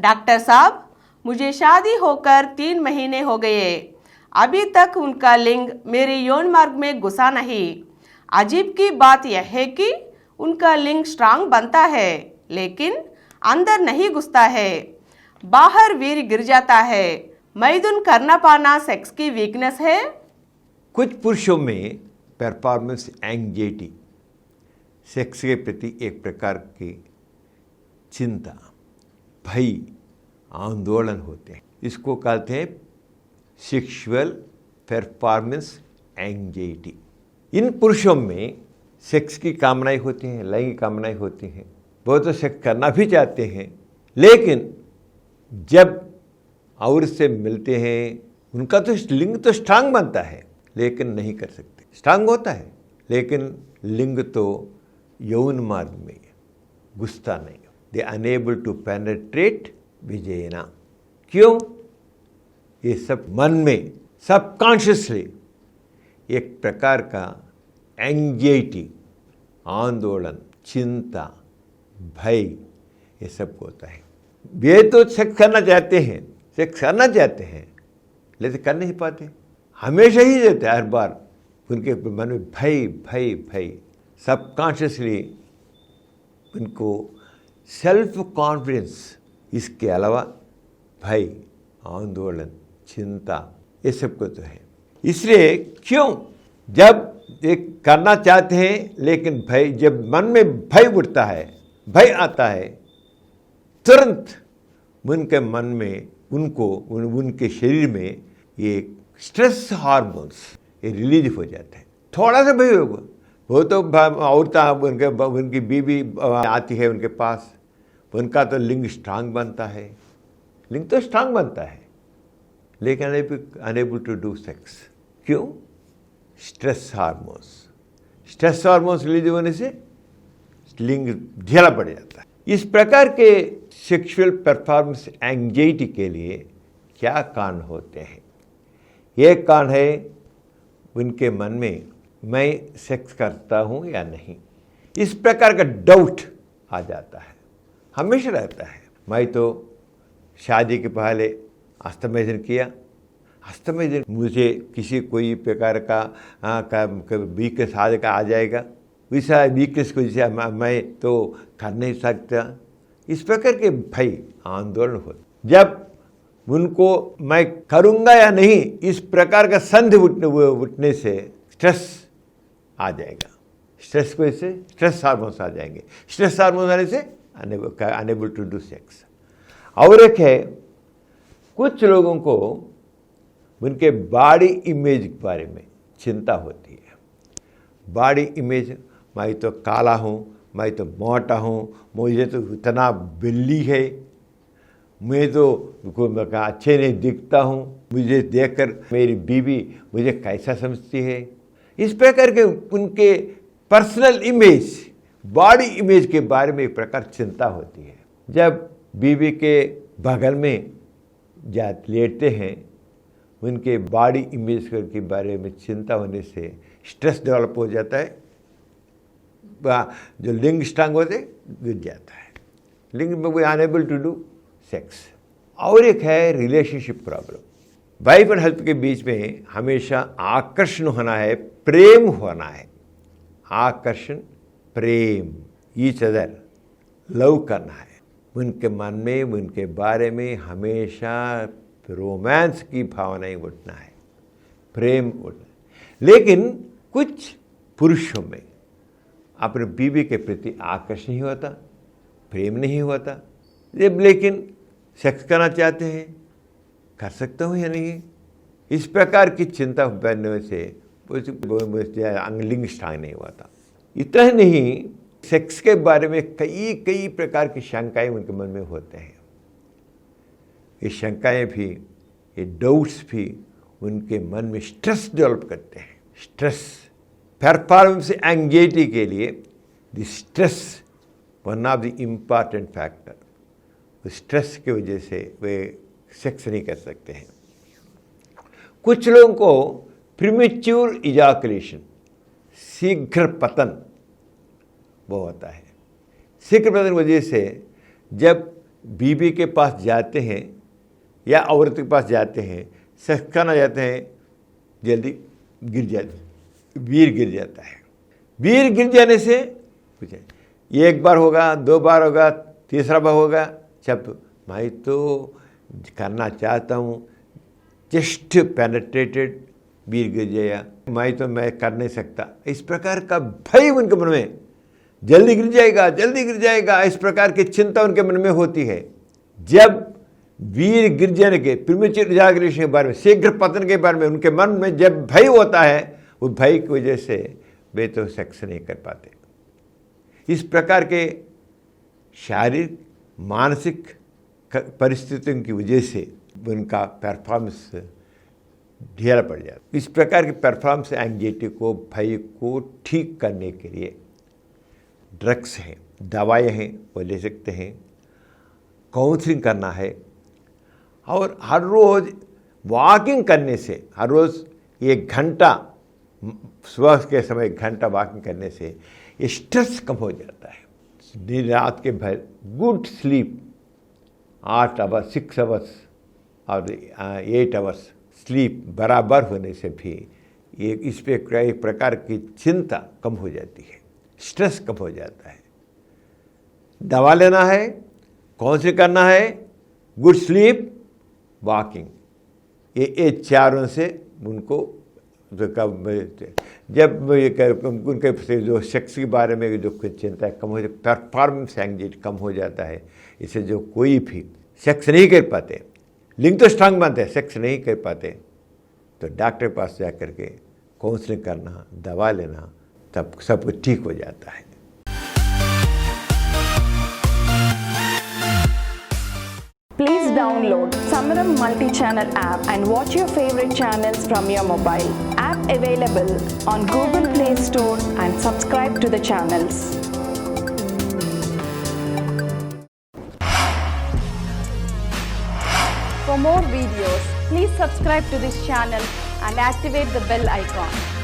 Doctor साहब, मुझे शादी होकर 3 महीने हो गए, अभी तक उनका लिंग मेरे यौन मार्ग में घुसा नहीं। अजीब की बात यह है कि उनका लिंग स्ट्रांग बनता है लेकिन अंदर नहीं घुसता है, बाहर वीर गिर जाता है। मैथुन करना पाना सेक्स की वीकनेस है। कुछ पुरुषों में परफॉर्मेंस एंग्जाइटी, सेक्स के प्रति एक प्रकार की चिंता, भय, आंदोलन होते हैं। इसको कहते हैं सेक्सुअल परफॉर्मेंस एंग्जाइटी। इन पुरुषों में सेक्स की कामनाएं होती हैं, लैंगिक कामनाएं होती हैं, वो तो सेक्स करना भी चाहते हैं, लेकिन जब और से मिलते हैं उनका तो लिंग तो स्ट्रांग बनता है लेकिन नहीं कर सकते। स्ट्रांग होता है लेकिन लिंग तो यौन मार्ग में घुसता नहीं। दे अनेबल टू पेनेट्रेट विजयना। क्यों? ये सब मन में सबकॉन्शियसली एक प्रकार का एंग्जाइटी, आंदोलन, चिंता, भय, ये सब होता है। वे तो सेक्स करना चाहते हैं, लेकिन कर नहीं पाते। हमेशा ही रहते, हर बार उनके मन में भय भय भय। सबकॉन्शियसली उनको सेल्फ कॉन्फिडेंस, इसके अलावा भय, आंदोलन, चिंता, ये सब को तो है। इसलिए क्यों जब एक करना चाहते हैं लेकिन भय, जब मन में भय उठता है, भय आता है, तुरंत उनके मन में उनके शरीर में ये स्ट्रेस हार्मोन्स ये रिलीज हो जाते हैं। थोड़ा सा भय होगा, वो तो औरत उनकी बीवी आती है उनके पास, उनका तो लिंग स्ट्रांग बनता है, लिंग तो स्ट्रांग बनता है लेकिन अनेबल टू डू सेक्स। क्यों? स्ट्रेस हार्मोन्स रिलीज होने से लिंग ढीला पड़ जाता है। इस प्रकार के सेक्सुअल परफॉर्मेंस एंग्जाइटी के लिए क्या कारण होते हैं? एक कारण है उनके मन में मैं सेक्स करता हूँ या नहीं, इस प्रकार का डाउट आ जाता है, हमेशा रहता है। मैं तो शादी के पहले हस्तमैथुन किया, हस्तमैथुन मुझे किसी कोई प्रकार का वीकनेस आ जाएगा, वैसा वीकनेस को जैसे मैं तो कर नहीं सकता। इस प्रकार के भय, आंदोलन होते। जब उनको मैं करूँगा या नहीं इस प्रकार का संदेह उठने से स्ट्रेस आ जाएगा। स्ट्रेस को इससे स्ट्रेस हार्मोन्स आ जाएंगे। स्ट्रेस हार्मोन्स आने से अनेबल टू डू सेक्स। और एक है, कुछ लोगों को उनके बॉडी इमेज के बारे में चिंता होती है। बॉडी इमेज, मैं तो काला हूँ, मैं तो मोटा हूँ, मुझे तो इतना बिल्ली है, मैं तो अच्छे नहीं दिखता हूँ, मुझे देखकर मेरी बीवी मुझे कैसा समझती है। इस प्रकार के उनके पर्सनल इमेज, बॉडी इमेज के बारे में एक प्रकार चिंता होती है। जब बीवी के बगल में लेटते हैं, उनके बॉडी इमेज के बारे में चिंता होने से स्ट्रेस डेवलप हो जाता है, जो लिंग स्ट्रांग होते गिर जाता है, लिंग में we unable to do sex. और एक है relationship problem. Wife and husband के बीच में हमेशा आकर्षण होना है, प्रेम होना है, आकर्षण, प्रेम, ईच अदर, लव करना है। उनके मन में उनके बारे में हमेशा रोमांस की भावनाएं उठना है, प्रेम उठना है। लेकिन कुछ पुरुषों में अपने बीवी के प्रति आकर्षण नहीं होता, प्रेम नहीं होता, लेकिन सेक्स करना चाहते हैं, कर सकता हूँ या नहीं, इस प्रकार की चिंता बनने से लिंग स्ट्रांग नहीं हुआ। इतना ही नहीं, सेक्स के बारे में कई प्रकार की शंकाएं उनके मन में होते हैं। ये शंकाएं भी, ये डाउट्स भी उनके मन में स्ट्रेस डेवलप करते हैं। स्ट्रेस, परफॉर्मेंस एंग्जाइटी के लिए the stress one of the important factor. Stress की वजह से वे सेक्स नहीं कर सकते हैं। कुछ लोगों को प्रीमेच्योर इजाकुलेशन, शीघ्र पतन, वो होता है। शीघ्र पतन की वजह से जब बीबी के पास जाते हैं या औरत के पास जाते हैं, सेक्स करना जाते हैं, जल्दी गिर जाते, वीर गिर जाता है। वीर गिर जाने से कुछ है, एक बार होगा, 2 बार होगा, तीसरा बार होगा, जब मैं तो करना चाहता हूँ, जस्ट पेनिट्रेटेड, वीर गिर जाएगा, मैं कर नहीं सकता, इस प्रकार का भय उनके मन में, जल्दी गिर जाएगा, जल्दी गिर जाएगा, इस प्रकार की चिंता उनके मन में होती है। जब वीर गिर जाने के, प्रीमेच्योर इजैकुलेशन के बारे में, शीघ्र पतन के बारे में उनके मन में जब भय होता है, उस भय की वजह से वे तो सेक्स नहीं कर पाते। इस प्रकार के शारीरिक मानसिक परिस्थितियों की वजह से उनका परफॉर्मेंस ढीला पड़ जाता है। इस प्रकार की परफॉर्मेंस एंग्जाइटी को, भय को ठीक करने के लिए ड्रग्स हैं, दवाएं हैं, वो ले सकते हैं, काउंसलिंग करना है, और हर रोज़ वॉकिंग करने से, हर रोज़ 1 घंटा सुबह के समय 1 घंटा वॉकिंग करने से ये स्ट्रेस कम हो जाता है। दिन रात के भर गुड स्लीप, 8 आवर्स, 6 आवर्स और 8 आवर्स स्लीप बराबर होने से भी इस पे एक प्रकार की चिंता कम हो जाती है, स्ट्रेस कम हो जाता है। दवा लेना है, काउंसलिंग करना है, गुड स्लीप, वॉकिंग, ये चारों से उनको जब उनके जो सेक्स के बारे में जो चिंता है कम हो जाती, परफॉर्मेंस एंग्जाइटी कम हो जाता है। इससे जो कोई भी सेक्स नहीं कर पाते, लिंग तो स्ट्रांग बनते हैं, सेक्स नहीं कर पाते, तो डॉक्टर के पास जा करके काउंसलिंग करना, दवा लेना, तब सब कुछ ठीक हो जाता है। Please download Samaram multi-channel app and watch your favorite channels from your mobile. App available on Google Play Store and subscribe to the channels. For more videos, please subscribe to this channel and activate the bell icon.